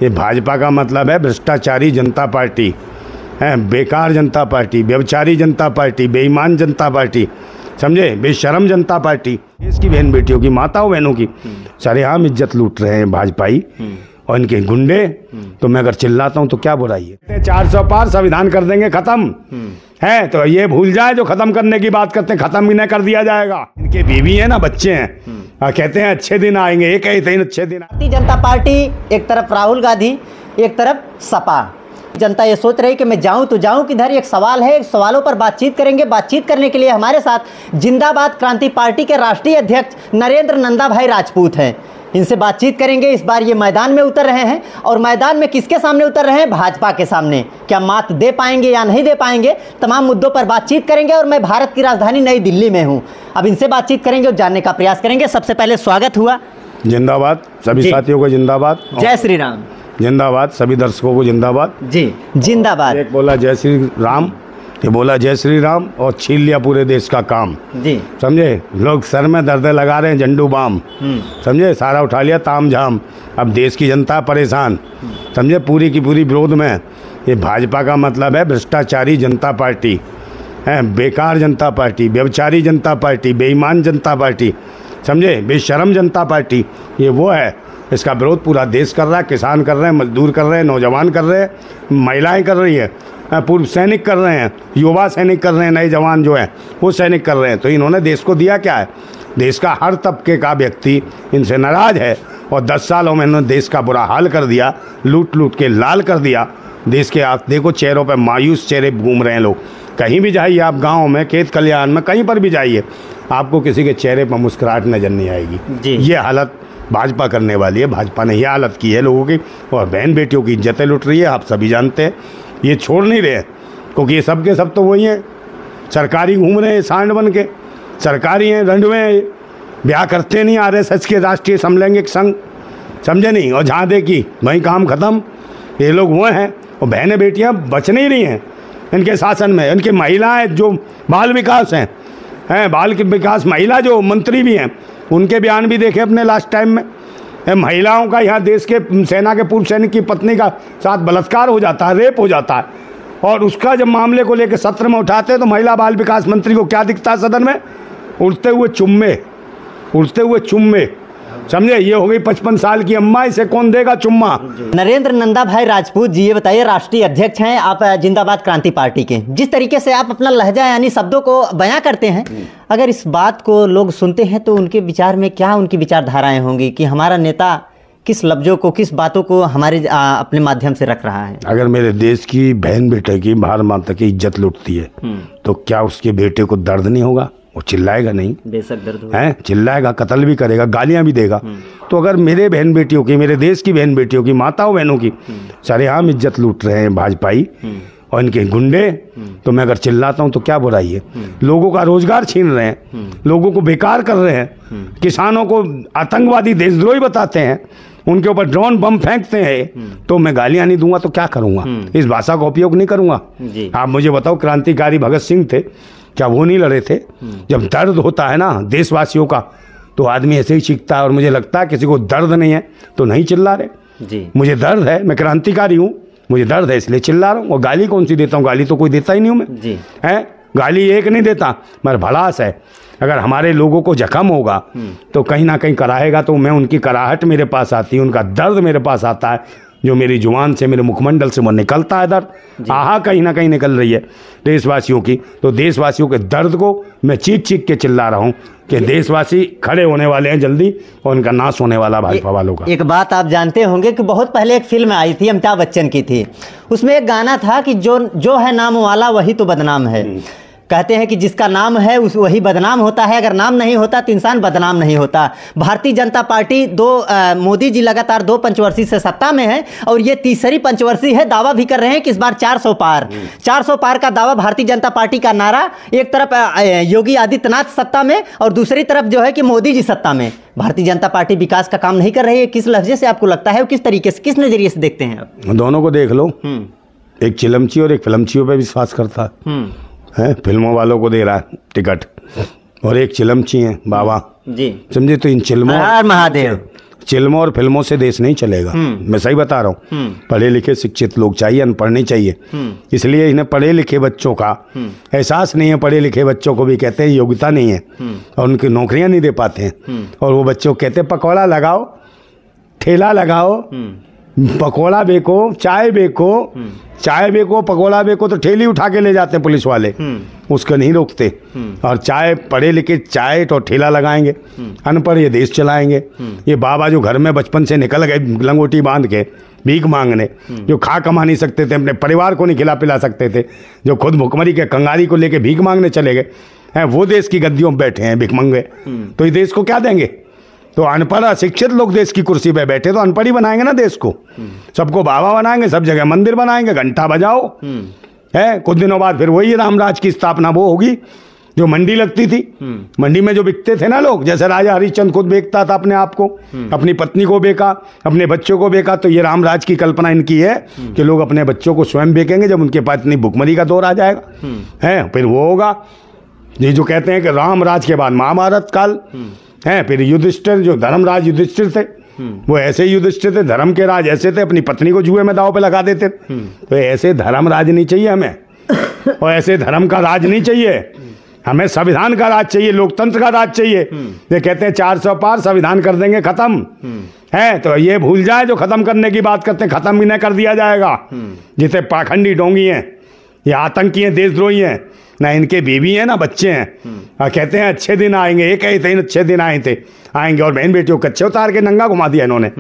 ये भाजपा का मतलब है भ्रष्टाचारी जनता पार्टी है, बेकार जनता पार्टी, व्यभिचारी जनता पार्टी, बेईमान जनता पार्टी, समझे, बेशरम जनता पार्टी। इसकी बहन बेटियों की, माताओं बहनों की सरेआम इज्जत लूट रहे हैं भाजपाई और इनके गुंडे। तो मैं अगर चिल्लाता हूँ तो क्या बुराई है? 400 पार संविधान कर देंगे खत्म है, तो ये भूल जाए जो खत्म करने की बात करते हैं, खत्म भी नहीं कर दिया जाएगा। इनके बीवी है ना, बच्चे हैं, कहते हैं अच्छे दिन आएंगे, ये कहते हैं अच्छे दिन। भारतीय जनता पार्टी एक तरफ राहुल गांधी, एक तरफ सपा। जनता ये सोच रही कि मैं जाऊं तो जाऊं किधर। एक सवाल है, सवालों पर बातचीत करेंगे। बातचीत करने के लिए हमारे साथ जिंदाबाद क्रांति पार्टी के राष्ट्रीय अध्यक्ष नरेंद्र नंदा भाई राजपूत हैं। इनसे बातचीत करेंगे। इस बार ये मैदान में उतर रहे हैं और मैदान में किसके सामने उतर रहे हैं? भाजपा के सामने। क्या मात दे पाएंगे या नहीं दे पाएंगे, तमाम मुद्दों पर बातचीत करेंगे। और मैं भारत की राजधानी नई दिल्ली में हूँ, अब इनसे बातचीत करेंगे और जानने का प्रयास करेंगे। सबसे पहले स्वागत हुआ। जिंदाबाद सभी साथियों को, जिंदाबाद, जय श्री राम। जिंदाबाद सभी दर्शकों को, जिंदाबाद जी, जिंदाबाद। एक बोला जय श्री राम, ये बोला जय श्री राम और छीन लिया पूरे देश का काम जी, समझे। लोग सर में दर्द लगा रहे हैं झंडू बाम, समझे, सारा उठा लिया ताम झाम। अब देश की जनता परेशान, समझे, पूरी की पूरी विरोध में। ये भाजपा का मतलब है भ्रष्टाचारी जनता पार्टी है, बेकार जनता पार्टी, व्यभिचारी जनता पार्टी, बेईमान जनता पार्टी, समझे, बेशरम जनता पार्टी। ये वो है, इसका विरोध पूरा देश कर रहा है। किसान कर रहे हैं, मजदूर कर रहे हैं, नौजवान कर रहे हैं, महिलाएं कर रही हैं, पूर्व सैनिक कर रहे हैं, युवा सैनिक कर रहे हैं, नए जवान जो हैं वो सैनिक कर रहे हैं। तो इन्होंने देश को दिया क्या है? देश का हर तबके का व्यक्ति इनसे नाराज़ है और 10 सालों में इन्होंने देश का बुरा हाल कर दिया, लूट लूट के लाल कर दिया देश के। आप देखो चेहरों पर मायूस चेहरे घूम रहे हैं लोग। कहीं भी जाइए आप, गाँव में, खेत खलिहान में, कहीं पर भी जाइए, आपको किसी के चेहरे पर मुस्कुराहट नजर नहीं आएगी। ये हालत भाजपा करने वाली है। भाजपा ने यह हालत की है लोगों की, और बहन बेटियों की इज्जतें लुट रही है। आप सभी जानते हैं, ये छोड़ नहीं रहे, क्योंकि ये सब के सब तो वही हैं, सरकारी घूम रहे हैं, सांड बन के, सरकारी हैं, रंडवे हैं, ब्याह करते नहीं, RSS के राष्ट्रीय समलैंगिक संघ, समझे नहीं, और जहाँ देखी वहीं काम खत्म। ये लोग वो हैं, और बहनें बेटियाँ बच नहीं रही हैं इनके शासन में। इनकी महिलाएँ जो बाल विकास हैं, बाल विकास महिला जो मंत्री भी हैं, उनके बयान भी देखे अपने लास्ट टाइम में। महिलाओं का यहाँ देश के सेना के पूर्व सैनिक की पत्नी का साथ बलात्कार हो जाता है, रेप हो जाता है, और उसका जब मामले को लेकर सत्र में उठाते हैं तो महिला बाल विकास मंत्री को क्या दिखता है सदन में? उड़ते हुए चुम्मे, उड़ते हुए चुम्मे, समझे। ये हो गई 55 साल की अम्मा, इसे कौन देगा चुम्मा? नरेंद्र नंदा भाई राजपूत जी, ये बताइए, राष्ट्रीय अध्यक्ष हैं आप जिंदाबाद क्रांति पार्टी के। जिस तरीके से आप अपना लहजा यानी शब्दों को बयां करते हैं, अगर इस बात को लोग सुनते हैं तो उनके विचार में क्या, उनकी विचारधाराएं होंगी कि हमारा नेता किस लफ्जों को, किस बातों को हमारे अपने माध्यम से रख रहा है? अगर मेरे देश की बहन बेटे की, भारत माता की इज्जत लुटती है तो क्या उसके बेटे को दर्द नहीं होगा? वो चिल्लाएगा नहीं? बेशक दर्द है, चिल्लाएगा, कत्ल भी करेगा, गालियां भी देगा। तो अगर मेरे बहन बेटियों की, मेरे देश की बहन बेटियों की, माताओं बहनों की सरेआम इज्जत लूट रहे हैं भाजपाई और इनके गुंडे, तो मैं अगर चिल्लाता हूं तो क्या बुराई है? लोगों का रोजगार छीन रहे हैं, लोगों को बेकार कर रहे हैं, किसानों को आतंकवादी, देशद्रोही बताते हैं, उनके ऊपर ड्रोन बम फेंकते हैं, तो मैं गालियां नहीं दूंगा तो क्या करूंगा? इस भाषा का उपयोग नहीं करूंगा। आप मुझे बताओ, क्रांतिकारी भगत सिंह थे, क्या वो नहीं लड़े थे? जब दर्द होता है ना देशवासियों का, तो आदमी ऐसे ही चीखता है। और मुझे लगता है किसी को दर्द नहीं है तो नहीं चिल्ला रहे। मुझे दर्द है, मैं क्रांतिकारी हूँ, मुझे दर्द है इसलिए चिल्ला रहा हूँ। और गाली कौन सी देता हूँ? गाली तो कोई देता ही नहीं हूँ मैं, है, गाली एक नहीं देता, मगर भड़ास है। अगर हमारे लोगों को जख्म होगा तो कहीं ना कहीं कराएगा, तो मैं, उनकी कराहट मेरे पास आती है, उनका दर्द मेरे पास आता है, जो मेरी जुबान से, मेरे मुखमंडल से वो निकलता है दर्द। आहा कहीं ना कहीं निकल रही है देशवासियों की। तो देशवासियों के दर्द को मैं चीख चीख के चिल्ला रहा हूँ कि देशवासी खड़े होने वाले हैं जल्दी, और उनका नाश होने वाला भाजपा वालों का। एक बात आप जानते होंगे कि बहुत पहले एक फिल्म आई थी, अमिताभ बच्चन की थी, उसमें एक गाना था कि जो है नाम वाला वही तो बदनाम है। कहते हैं कि जिसका नाम है उस वही बदनाम होता है, अगर नाम नहीं होता तो इंसान बदनाम नहीं होता। भारतीय जनता पार्टी मोदी जी लगातार 2 पंचवर्षीय से सत्ता में है, और ये तीसरी पंचवर्षीय है। दावा भी कर रहे हैं कि इस बार 400 पार, 400 पार का दावा भारतीय जनता पार्टी का नारा। एक तरफ योगी आदित्यनाथ सत्ता में और दूसरी तरफ जो है कि मोदी जी सत्ता में। भारतीय जनता पार्टी विकास का काम नहीं कर रही है। किस लहजे से आपको लगता है, किस तरीके से, किस नजरिए से देखते हैं आप? दोनों को देख लो, एक चिलमची और एक फिल्मचियों पे विश्वास करता है, फिल्मों वालों को दे रहा है टिकट, और एक चिलमची है बाबा जी, समझे। तो इन चिल्मों, महादेव फिल्मों और फिल्मों से देश नहीं चलेगा। मैं सही बता रहा हूँ। पढ़े लिखे शिक्षित लोग चाहिए, अनपढ़ नहीं चाहिए। इसलिए इन्हें पढ़े लिखे बच्चों का एहसास नहीं है। पढ़े लिखे बच्चों को भी कहते हैं योग्यता नहीं है और उनकी नौकरियां नहीं दे पाते हैं। और वो बच्चों को कहते हैं पकौड़ा लगाओ, ठेला लगाओ, पकौड़ा बेको, चाय बेको, चाय बेको, पकौड़ा बेको, तो ठेली उठा के ले जाते हैं पुलिस वाले, उसको नहीं रोकते। और चाय पढ़े लिखे चाय तो ठेला लगाएंगे, अनपढ़ ये देश चलाएंगे। ये बाबा जो घर में बचपन से निकल गए लंगोटी बांध के भीख मांगने, जो खा कमा नहीं सकते थे, अपने परिवार को नहीं खिला पिला सकते थे, जो खुद भुखमरी के कंगाली को लेके भीख मांगने चले गए हैं, वो देश की गद्दियों में बैठे हैं भिखमंगे। तो ये देश को क्या देंगे? तो अनपढ़ अशिक्षित लोग देश की कुर्सी पे बैठे तो अनपढ़ ही बनाएंगे ना देश को। सबको बाबा बनाएंगे, सब जगह मंदिर बनाएंगे, घंटा बजाओ है। कुछ दिनों बाद फिर वही रामराज की स्थापना वो होगी जो मंडी लगती थी। मंडी में जो बिकते थे ना लोग, जैसे राजा हरिश्चंद्र खुद बेचता था अपने आप को, अपनी पत्नी को बेचा, अपने बच्चों को बेचा। तो ये रामराज की कल्पना इनकी है कि लोग अपने बच्चों को स्वयं बेचेंगे जब उनके पास इतनी भुखमरी का दौर आ जाएगा है। फिर वो होगा ये जो कहते हैं कि रामराज के बाद महाभारत काल है। फिर युधिष्ठिर जो धर्मराज युधिष्ठिर थे, वो ऐसे युधिष्ठिर थे, धर्म के राज ऐसे थे, अपनी पत्नी को जुए में दांव पे लगा देते। तो ऐसे धर्मराज नहीं चाहिए हमें, और ऐसे धर्म का राज नहीं चाहिए हमें। संविधान का राज चाहिए, लोकतंत्र का राज चाहिए। ये कहते हैं 400 पार संविधान कर देंगे खत्म है। तो ये भूल जाए जो खत्म करने की बात करते हैं, खत्म भी नहीं कर दिया जाएगा। जितने पाखंडी ढोंगी हैं, ये आतंकी हैं, देशद्रोही हैं, ना इनके बीवी हैं ना बच्चे हैं। और कहते हैं अच्छे दिन आएंगे, ये कहे थे अच्छे दिन आए थे, आएंगे, और बहन बेटियों को कच्चे उतार के नंगा घुमा दिया इन्होंने।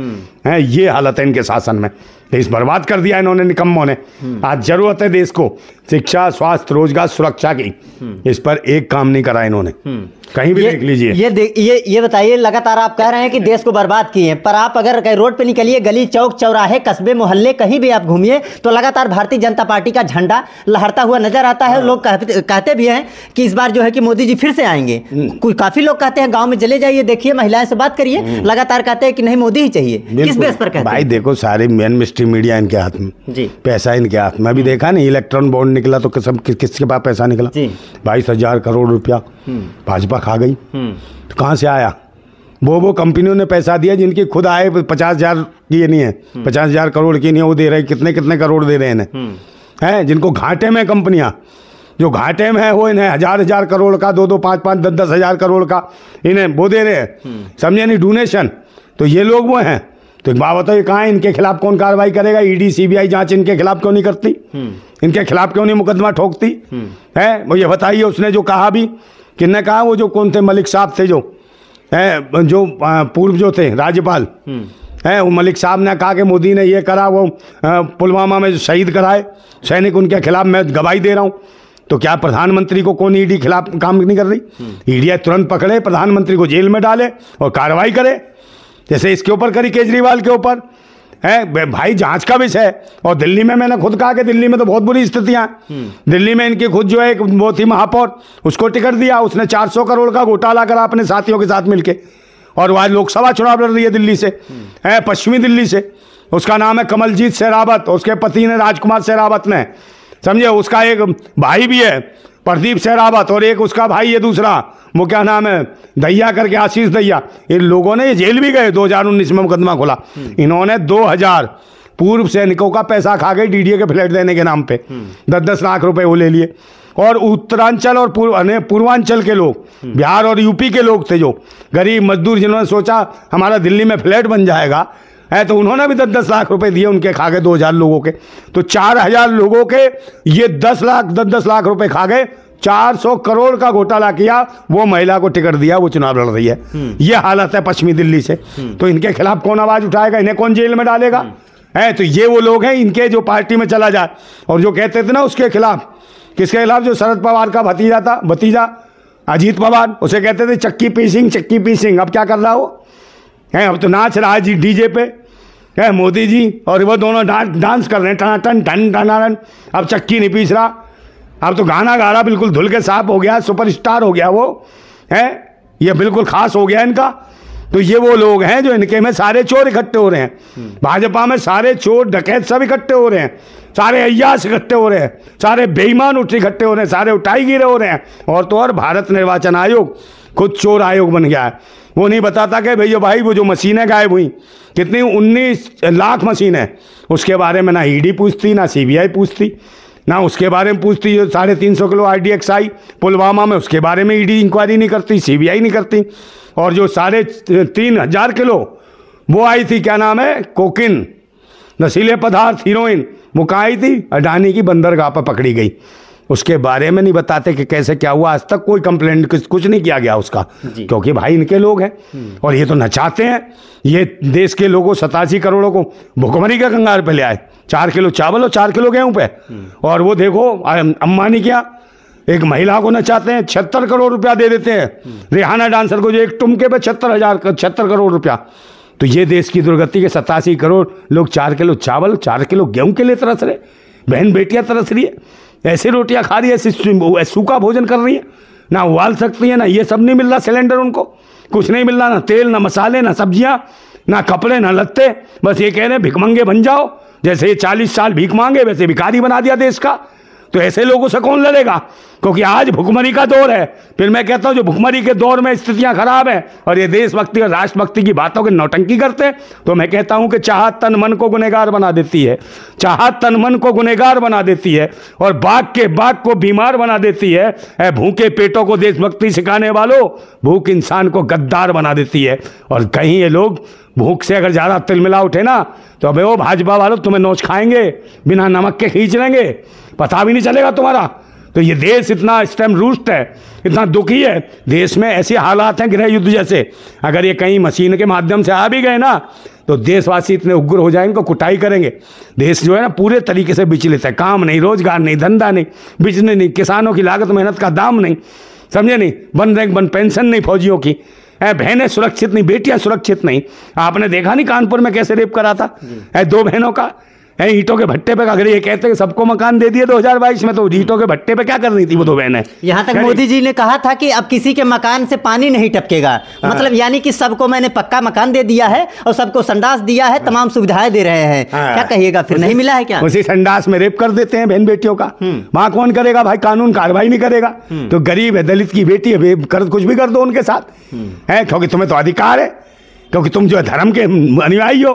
है ये हालत है इनके शासन में, देश बर्बाद कर दिया इन्होंने निकम्मों ने। आज जरूरत है देश को शिक्षा, स्वास्थ्य, रोजगार, सुरक्षा की। इस पर एक काम नहीं करा इन्होंने, कहीं भी देख लीजिए। ये बताइए, लगातार आप कह रहे हैं कि देश को बर्बाद किए, पर आप अगर कहीं रोड पे निकलिए, गली चौक चौराहे कस्बे मोहल्ले कहीं भी आप घूमिए, तो लगातार भारतीय जनता पार्टी का झंडा लहरता हुआ नजर आता है। लोग कहते भी हैं कि इस बार जो है कि मोदी जी फिर से आएंगे। काफी लोग कहते हैं गांव में चले जाइए, देखिए, महिलाएं से बात करिए, लगातार कहते हैं कि नहीं मोदी ही चाहिए। किस बेस पर कहते हैं? भाई देखो, सारे मेन मिस्ट्री मीडिया इनके हाथ में जी, पैसा इनके हाथ में। अभी देखा नहीं, इलेक्ट्रॉन बॉन्ड निकला तो किसके पास पैसा निकला? 22,000 करोड़ रुपया भाजपा खा गई। तो कहाँ से आया? वो कंपनियों ने पैसा दिया जिनकी खुद आए 50,000 की नहीं है, 50,000 करोड़ की नहीं है, वो दे रहे कितने कितने करोड़ दे रहे हैं हैं। जिनको घाटे में कंपनियां, जो घाटे में है वो इन्हें हजार करोड़ का, 2-2, 5-5, 10-10 हजार करोड़ का इन्हें वो दे रहे हैं, समझे नहीं, डोनेशन। तो ये लोग वो हैं। तो एक बात बताओ, ये कहाँ है? इनके खिलाफ कौन कार्रवाई करेगा? ईडी सीबीआई जांच इनके खिलाफ क्यों नहीं करती? इनके खिलाफ क्यों नहीं मुकदमा ठोकती है? वो ये बताइए। उसने जो कहा भी, किसने कहा? वो जो कौन थे, मलिक साहब थे, जो पूर्व जो थे राज्यपाल है, वो मलिक साहब ने कहा कि मोदी ने ये करा, वो पुलवामा में जो शहीद कराए सैनिक, उनके खिलाफ मैं गवाही दे रहा हूँ। तो क्या प्रधानमंत्री को कौन ईडी खिलाफ काम नहीं कर रही? ईडी तुरंत पकड़े, प्रधानमंत्री को जेल में डाले और कार्रवाई करे, जैसे इसके ऊपर करी केजरीवाल के ऊपर है। भाई जांच का विषय है। और दिल्ली में मैंने खुद कहा कि दिल्ली में तो बहुत बुरी स्थितियां। दिल्ली में इनकी खुद जो है वो थी महापौर, उसको टिकट दिया, उसने 400 करोड़ का घोटाला करा अपने साथियों के साथ मिलके, और वह लोकसभा चुनाव लड़ रही है दिल्ली से, है पश्चिमी दिल्ली से। उसका नाम है कमलजीत शेरावत, उसके पति ने राजकुमार शेरावत ने, समझे। उसका एक भाई भी है प्रदीप शेरावत, और एक उसका भाई है दूसरा, वो क्या नाम है, दहिया करके, आशीष दहिया। इन लोगों ने जेल भी गए, 2019 में मुकदमा खोला। इन्होंने 2000 पूर्व सैनिकों का पैसा खा गए डीडीए के फ्लैट देने के नाम पे, 10-10 लाख रुपए वो ले लिए। और उत्तरांचल और पूर्वांचल के लोग, बिहार और यूपी के लोग थे, जो गरीब मजदूर, जिन्होंने सोचा हमारा दिल्ली में फ्लैट बन जाएगा है, तो उन्होंने भी 10-10 लाख रुपए दिए, उनके खा गए 2000 लोगों के। तो 4000 लोगों के ये 10-10 लाख रुपए खा गए। 400 करोड़ का घोटाला किया, वो महिला को टिकट दिया, वो चुनाव लड़ रही है। ये हालत है पश्चिमी दिल्ली से। तो इनके खिलाफ कौन आवाज उठाएगा? इन्हें कौन जेल में डालेगा? है तो ये वो लोग हैं, इनके जो पार्टी में चला जाए। और जो कहते थे ना उसके खिलाफ, किसके खिलाफ? जो शरद पवार का भतीजा अजीत पवार, उसे कहते थे चक्की पीसिंग। अब क्या कर रहा हो? अब तो नाच रहा है डीजे पे है मोदी जी, और वो दोनों डांस कर रहे हैं, टन। अब चक्की नहीं पीस रहा, अब तो गाना गा रहा, बिल्कुल धुल के साफ हो गया, सुपरस्टार हो गया वो है, ये बिल्कुल खास हो गया इनका। तो ये वो लोग हैं जो इनके में सारे चोर इकट्ठे हो रहे हैं। भाजपा में सारे चोर डकैत सब इकट्ठे हो रहे हैं, सारे अय्याश इकट्ठे हो रहे हैं, सारे बेईमान इकट्ठे हो रहे हैं, सारे उठाई गिरे हो रहे हैं। और तो और भारत निर्वाचन आयोग खुद चोर आयोग बन गया है। वो नहीं बताता कि भैया भाई वो जो मशीनें गायब हुई, कितनी 19 लाख मशीनें, उसके बारे में ना ईडी पूछती, ना सीबीआई पूछती, ना उसके बारे में पूछती। जो 350 किलो RDX आई पुलवामा में, उसके बारे में ईडी इंक्वायरी नहीं करती, सीबीआई नहीं करती। और जो 3,500 किलो वो आई थी, क्या नाम है, कोकिन, नशीले पदार्थ, हीरोइन, वो कहाँ आई थी, अडानी की बंदरगाह पर पकड़ी गई। उसके बारे में नहीं बताते कि कैसे क्या हुआ। आज तक कोई कंप्लेंट कुछ नहीं किया गया उसका, क्योंकि भाई इनके लोग हैं और ये तो नचाते हैं। ये देश के लोगों 87 करोड़ों को भुखमरी के कंगाल पे ले आए, 4 किलो चावल और 4 किलो गेहूं पे। और वो देखो अंबानी क्या एक महिला को नचाते हैं, 76 करोड़ रुपया दे देते हैं रिहाना डांसर को, जो एक टुमके पे 76 करोड़ रुपया। तो ये देश की दुर्गति के 87 करोड़ लोग 4 किलो चावल 4 किलो गेहूं के लिए तरस रहे। बहन बेटियां तरस रही है, ऐसी रोटियां खा रही है, ऐसे सूखा भोजन कर रही है, ना उबाल सकती है, ना ये सब नहीं मिल रहा सिलेंडर उनको, कुछ नहीं मिल रहा, ना तेल, ना मसाले, ना सब्जियां, ना कपड़े, ना लत्ते। बस ये कह रहे हैं भिखमंगे बन जाओ। जैसे ये 40 साल भीख मांगे, वैसे भिखारी बना दिया देश का। तो ऐसे लोगों से कौन लड़ेगा, क्योंकि आज भुखमरी का दौर है। फिर मैं कहता हूं जो भुखमरी के दौर में स्थितियां खराब हैं और ये देशभक्ति और राष्ट्रभक्ति की बातों की नौटंकी करते हैं, तो मैं कहता हूं कि चाहत तन मन को गुनहगार बना देती है, चाहत तन मन को गुनहगार बना देती है और बाघ को बीमार बना देती है। भूखे पेटों को देशभक्ति सिखाने वालों, भूख इंसान को गद्दार बना देती है। और कहीं ये लोग भूख से अगर ज़्यादा तिलमिला उठे ना, तो अबे वो भाजपा वालों तुम्हें नोच खाएंगे, बिना नमक के खींच लेंगे, पता भी नहीं चलेगा तुम्हारा। तो ये देश इतना स्टेम रूस्ट है, इतना दुखी है, देश में ऐसे हालात हैं गृह युद्ध जैसे। अगर ये कहीं मशीन के माध्यम से आ भी गए ना, तो देशवासी इतने उग्र हो जाएंगे, इनको कुटाई करेंगे। देश जो है ना पूरे तरीके से विचलित है, काम नहीं, रोजगार नहीं, धंधा नहीं, बिजनेस नहीं, किसानों की लागत मेहनत का दाम नहीं, समझे नहीं, वन रैंक वन पेंशन नहीं फौजियों की, बहनें सुरक्षित नहीं, बेटियां सुरक्षित नहीं। आपने देखा नहीं कानपुर में कैसे रेप करा था 2 बहनों का, ईंटों के भट्टे पे। अगर ये कहते हैं सबको मकान दे दिए 2022 में, तो ईंटों के भट्टे पे क्या कर रही थी वो 2 बहनें। यहाँ तक मोदी जी ने कहा था कि अब किसी के मकान से पानी नहीं टपकेगा। मतलब यानी कि सबको मैंने पक्का मकान दे दिया है और सबको संडास दिया है, तमाम सुविधाएं दे रहे हैं। क्या कहिएगा, फिर नहीं मिला है क्या? उसी संडास में रेप कर देते हैं बहन बेटियों का। वहां कौन करेगा भाई, कानून कार्रवाई नहीं करेगा। तो गरीब है, दलित की बेटी है, कुछ भी कर दो उनके साथ है, क्योंकि तुम्हें तो अधिकार है, क्योंकि तुम जो है धर्म के अनुयायी हो,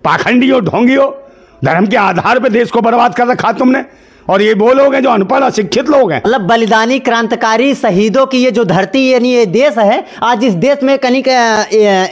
पाखंडी हो, ढोंगी हो। धर्म के आधार पे देश को बर्बाद कर रखा तुमने। और ये वो लोग हैं जो अनपढ़ अशिक्षित लोग हैं। मतलब बलिदानी क्रांतिकारी शहीदों की ये जो धरती यानी ये देश है, आज इस देश में कहीं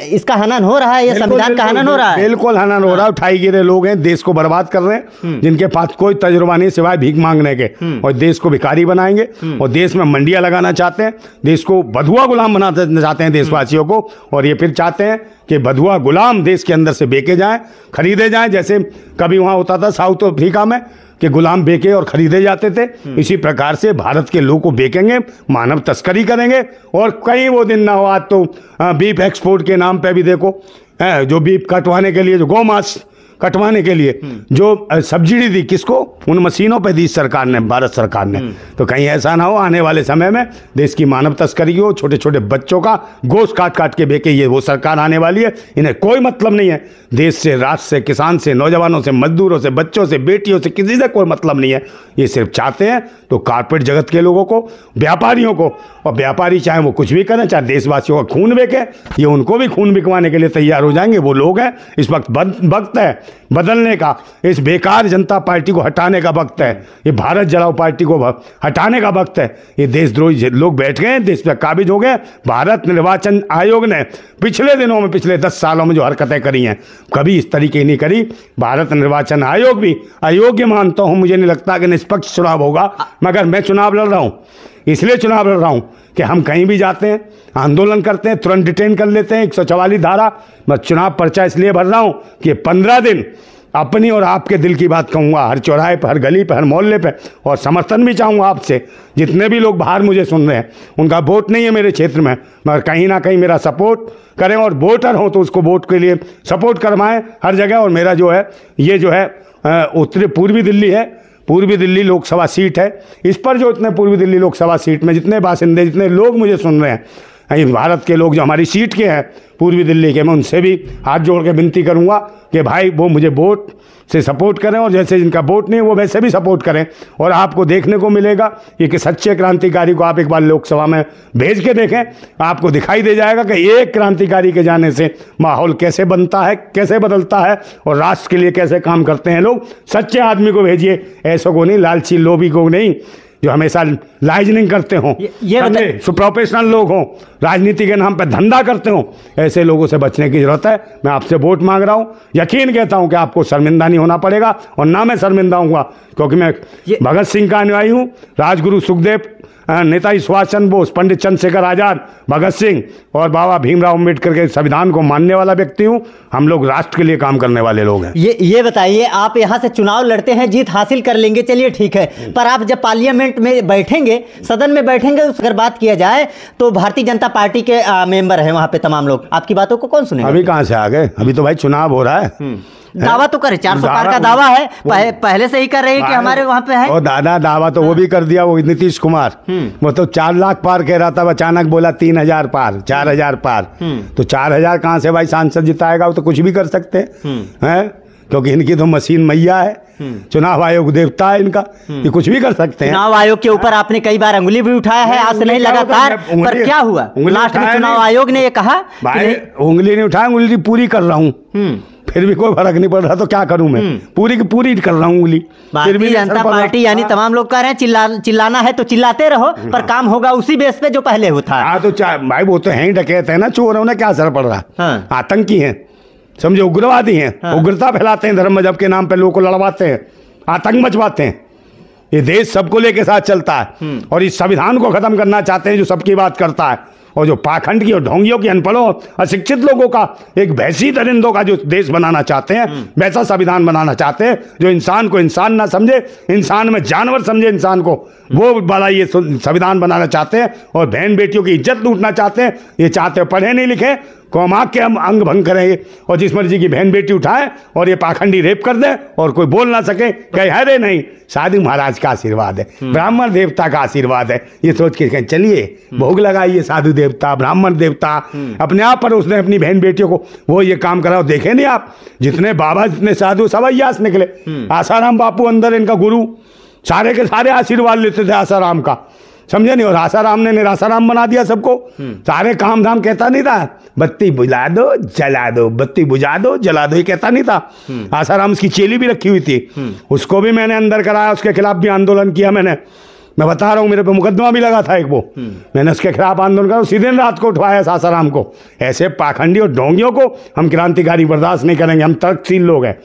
इसका हनन हो रहा है, ये संविधान का हनन हो रहा है। बिल्कुल हनन हो रहा है। उठाई गिरे लोग हैं, देश को बर्बाद कर रहे हैं, जिनके पास कोई तजुर्बा नहीं सिवाय भीख मांगने के, और देश को भिखारी बनाएंगे और देश में मंडियां लगाना चाहते हैं, देश को बधुआ गुलाम बनाना चाहते हैं देशवासियों को। और ये फिर चाहते हैं कि बधुआ गुलाम देश के अंदर से बेचे जाएं, खरीदे जाएं। जैसे कभी वहां होता था साउथ अफ्रीका में कि गुलाम बेचे और खरीदे जाते थे, इसी प्रकार से भारत के लोगों को बेचेंगे, मानव तस्करी करेंगे। और कहीं वो दिन ना हो, आज तो बीफ एक्सपोर्ट के नाम पे भी देखो, जो बीफ कटवाने के लिए, जो गौमांस कटवाने के लिए जो सब्सिडी दी, किसको, उन मशीनों पे दी सरकार ने, भारत सरकार ने। तो कहीं ऐसा ना हो आने वाले समय में देश की मानव तस्करी हो, छोटे छोटे बच्चों का गोश्त काट काट के बेचे, ये वो सरकार आने वाली है। इन्हें कोई मतलब नहीं है देश से, राष्ट्र से, किसान से, नौजवानों से, मजदूरों से, बच्चों से, बेटियों से, किसी से कोई मतलब नहीं है। ये सिर्फ चाहते हैं तो कारपोरेट जगत के लोगों को, व्यापारियों को, और व्यापारी चाहे वो कुछ भी करें, चाहे देशवासियों का खून बेचे, ये उनको भी खून बिकवाने के लिए तैयार हो जाएंगे। वो लोग हैं। इस वक्त वक्त है बदलने का, इस बेकार जनता पार्टी को हटाने का वक्त है, ये भारत जलाओ पार्टी को हटाने का वक्त है। ये देशद्रोही लोग बैठ गए, देश पे काबिज हो गए। भारत निर्वाचन आयोग ने पिछले दिनों में, पिछले 10 सालों में जो हरकतें करी हैं, कभी इस तरीके नहीं करी। भारत निर्वाचन आयोग भी अयोग्य मानता हूं, मुझे नहीं लगता कि निष्पक्ष चुनाव होगा, मगर मैं चुनाव लड़ रहा हूं, इसलिए चुनाव लड़ रहा हूं कि हम कहीं भी जाते हैं, आंदोलन करते हैं, तुरंत डिटेन कर लेते हैं, 144 धारा। मैं चुनाव पर्चा इसलिए भर रहा हूं कि 15 दिन अपनी और आपके दिल की बात कहूंगा, हर चौराहे पर, हर गली पर, हर मोहल्ले पर। और समर्थन भी चाहूंगा आपसे, जितने भी लोग बाहर मुझे सुन रहे हैं, उनका वोट नहीं है मेरे क्षेत्र में, मगर कहीं ना कहीं मेरा सपोर्ट करें, और वोटर हो तो उसको वोट के लिए सपोर्ट करवाएं हर जगह। और मेरा जो है, ये जो है पूर्वी दिल्ली है, पूर्वी दिल्ली लोकसभा सीट है, इस पर जो इतने पूर्वी दिल्ली लोकसभा सीट में जितने बासिंदे, जितने लोग मुझे सुन रहे हैं, भारत के लोग जो हमारी सीट के हैं पूर्वी दिल्ली के, मैं उनसे भी हाथ जोड़ के विनती करूंगा कि भाई वो मुझे वोट से सपोर्ट करें, और जैसे जिनका वोट नहीं वो वैसे भी सपोर्ट करें। और आपको देखने को मिलेगा ये कि सच्चे क्रांतिकारी को आप एक बार लोकसभा में भेज के देखें, आपको दिखाई दे जाएगा कि एक क्रांतिकारी के जाने से माहौल कैसे बनता है, कैसे बदलता है, और राष्ट्र के लिए कैसे काम करते हैं लोग। सच्चे आदमी को भेजिए, ऐसों को नहीं, लालची लोभी को नहीं, जो हमेशा लाइजनिंग करते हों, ये प्रोफेशनल लोग हों, राजनीति के नाम पे धंधा करते हों, ऐसे लोगों से बचने की जरूरत है। मैं आपसे वोट मांग रहा हूं, यकीन कहता हूं कि आपको शर्मिंदा नहीं होना पड़ेगा, और ना मैं शर्मिंदा हूँगा, क्योंकि मैं भगत सिंह का अनुयायी हूँ, राजगुरु सुखदेव, नेताजी सुभाष चंद्र बोस, पंडित चंद्रशेखर आजाद, भगत सिंह और बाबा भीमराव अम्बेडकर के संविधान को मानने वाला व्यक्ति हूँ। हम लोग राष्ट्र के लिए काम करने वाले लोग हैं। ये बताइए, आप यहाँ से चुनाव लड़ते हैं, जीत हासिल कर लेंगे, चलिए ठीक है, पर आप जब पार्लियामेंट में बैठेंगे, सदन में बैठेंगे, उस अगर बात किया जाए तो भारतीय जनता पार्टी के मेंबर हैं वहाँ पे तमाम लोग, आपकी बातों को कौन सुनेगा? अभी कहाँ से आ गए, अभी तो भाई चुनाव हो रहा है। दावा तो करे, 400 पार का दावा है, पहले से ही कर रहे हैं कि हमारे वहाँ पे है। और दादा दावा तो वो भी कर दिया, वो नीतीश कुमार, वो तो 4 लाख पार कह रहा था, अचानक बोला 3000 पार, 4000 पार। तो 4000 कहाँ से भाई सांसद जिताएगा? वो तो कुछ भी कर सकते हैं, क्योंकि इनकी तो मशीन मैया है, चुनाव आयोग देवता है इनका, ये कुछ भी कर सकते हैं। चुनाव आयोग के ऊपर आपने कई बार अंगुली भी उठाया है, आज से नहीं लगातार, पर क्या हुआ लास्ट में? चुनाव आयोग ने ये कहा भाई उंगली नहीं उठाया, उंगली पूरी कर रहा हूँ, फिर भी कोई फर्क नहीं पड़ रहा, तो क्या करूं मैं? पूरी की पूरी कर रहा हूँ उंगली। भारतीय जनता पार्टी यानी तमाम लोग कह रहे हैं चिल्लाना है तो चिल्लाते रहो, पर काम होगा उसी बेस पे जो पहले होता है। हाँ तो भाई वो तो हैं डकैत है ना, चोर होने क्या असर पड़ रहा? आतंकी हैं, समझो, उग्रवादी हैं, उग्रता फैलाते हैं, धर्म मजहब के नाम पे लोगों को लड़वाते हैं, आतंक मचवाते हैं। ये देश सबको लेके साथ चलता है, और इस संविधान को खत्म करना चाहते हैं जो सबकी बात करता है, और जो पाखंड की और ढोंगियों की, अनपढ़ों अशिक्षित लोगों का, एक भैंसी दरिंदों का जो देश बनाना चाहते हैं, वैसा संविधान बनाना चाहते हैं जो इंसान को इंसान ना समझे, इंसान में जानवर समझे इंसान को, वो वाला ये संविधान बनाना चाहते हैं। और बहन बेटियों की इज्जत लूटना चाहते हैं। ये चाहते हैं पढ़े नहीं लिखे, कौमाक के हम अंग भंग करेंगे, और जिस मर्जी की बहन बेटी उठाए और ये पाखंडी रेप कर दे, और कोई बोल ना सके, कहे अरे नहीं, साधु महाराज का आशीर्वाद है, ब्राह्मण देवता का आशीर्वाद है, ये सोच के कहें चलिए भोग लगाइए, साधु देवता, ब्राह्मण देवता अपने आप पर उसने अपनी बहन बेटियों को वो ये काम कराओ। देखे नहीं आप, जितने बाबा जितने साधु सब अय्यास निकले। आसाराम बापू अंदर इनका गुरु, सारे के सारे आशीर्वाद लेते थे आसाराम का, समझे नहीं? और आसाराम ने निरासाराम बना दिया सबको। सारे काम धाम कहता नहीं था, बत्ती बुझा दो जला दो, बत्ती बुझा दो जला दो, ये कहता नहीं था। आसाराम उसकी चेली भी रखी हुई थी, उसको भी मैंने अंदर कराया, उसके खिलाफ भी आंदोलन किया मैंने। मैं बता रहा हूँ, मेरे पे मुकदमा भी लगा था एक, वो मैंने उसके खिलाफ आंदोलन करा, सीधे रात को उठवाया सासाराम को। ऐसे पाखंडी और ढोंगियों को हम क्रांतिकारी बर्दाश्त नहीं करेंगे। हम तर्कशील लोग हैं,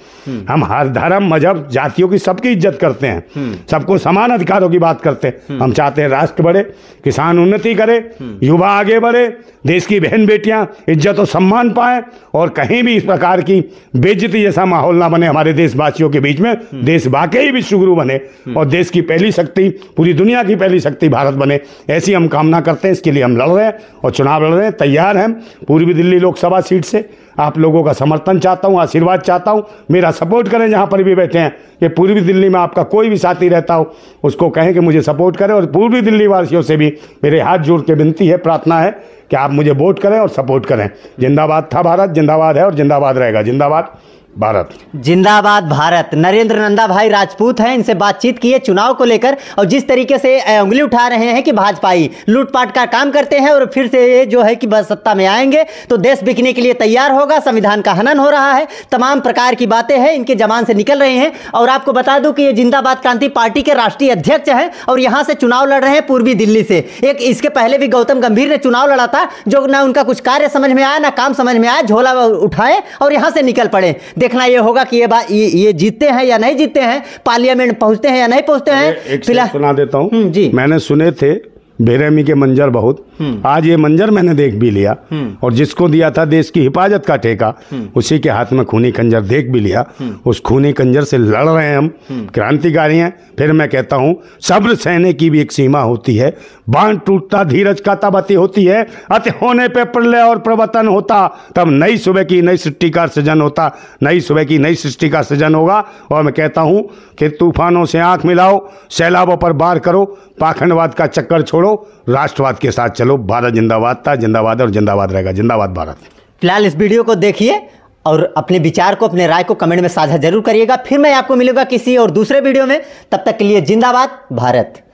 हम हर धर्म मजहब जातियों की सबकी इज्जत करते हैं, सबको समान अधिकारों की बात करते हैं। हम चाहते हैं राष्ट्र बढ़े, किसान उन्नति करे, युवा आगे बढ़े, देश की बहन बेटियां इज्जत और सम्मान पाएं, और कहीं भी इस प्रकार की बेइज्जती जैसा माहौल ना बने हमारे देशवासियों के बीच में। देश वाकई विश्वगुरु बने और देश की पहली शक्ति, पूरी दुनिया की पहली शक्ति भारत बने, ऐसी हम कामना करते हैं। इसके लिए हम लड़ रहे हैं और चुनाव लड़ रहे हैं, तैयार हैं। पूर्वी दिल्ली लोकसभा सीट से आप लोगों का समर्थन चाहता हूं, आशीर्वाद चाहता हूं, मेरा सपोर्ट करें जहां पर भी बैठे हैं। कि पूर्वी दिल्ली में आपका कोई भी साथी रहता हो उसको कहें कि मुझे सपोर्ट करें, और पूर्वी दिल्ली वासियों से भी मेरे हाथ जोड़ के विनती है, प्रार्थना है कि आप मुझे वोट करें और सपोर्ट करें। जिंदाबाद था भारत, जिंदाबाद है और जिंदाबाद रहेगा। जिंदाबाद भारत, जिंदाबाद भारत। नरेंद्र नंदा भाई राजपूत हैं, इनसे बातचीत की है चुनाव को लेकर, और जिस तरीके से उंगली उठा रहे हैं कि भाजपाई लूटपाट का काम करते हैं और फिर से ये जो है कि बस सत्ता में आएंगे तो देश बिकने के लिए तैयार होगा, संविधान का हनन हो रहा है, तमाम प्रकार की बातें हैं इनके जबान से निकल रही हैं। और आपको बता दूं कि ये जिंदाबाद क्रांति पार्टी के राष्ट्रीय अध्यक्ष हैं और यहाँ से चुनाव लड़ रहे हैं पूर्वी दिल्ली से। एक इसके पहले भी गौतम गंभीर ने चुनाव लड़ा था, जो ना उनका कुछ कार्य समझ में आया ना काम समझ में आया, झोला उठाए और यहाँ से निकल पड़े। देखना ये होगा कि ये जीतते हैं या नहीं जीतते हैं, पार्लियामेंट पहुंचते हैं या नहीं पहुंचते हैं। फिलहाल सुना देता हूं जी, मैंने सुने थे बेरहमी के मंजर बहुत, आज ये मंजर मैंने देख भी लिया, और जिसको दिया था देश की हिफाजत का ठेका उसी के हाथ में खूनी खंजर देख भी लिया। उस खूनी खंजर से लड़ रहे हैं हम, क्रांतिकारी हैं। फिर मैं कहता हूं सब्र सहने की भी एक सीमा होती है, बांध टूटता धीरज का तब अति होती है, अति होने पे प्रलय और प्रवर्तन होता, तब नई सुबह की नई सृष्टि का सृजन होता, नई सुबह की नई सृष्टि का सृजन होगा। और मैं कहता हूं कि तूफानों से आंख मिलाओ, सैलाबों पर वार करो, पाखंडवाद का चक्कर छोड़ो, करो, राष्ट्रवाद के साथ चलो। भारत जिंदाबाद था, जिंदाबाद और जिंदाबाद रहेगा। जिंदाबाद भारत। फिलहाल इस वीडियो को देखिए और अपने विचार को, अपने राय को कमेंट में साझा जरूर करिएगा। फिर मैं आपको मिलूंगा किसी और दूसरे वीडियो में। तब तक के लिए जिंदाबाद भारत।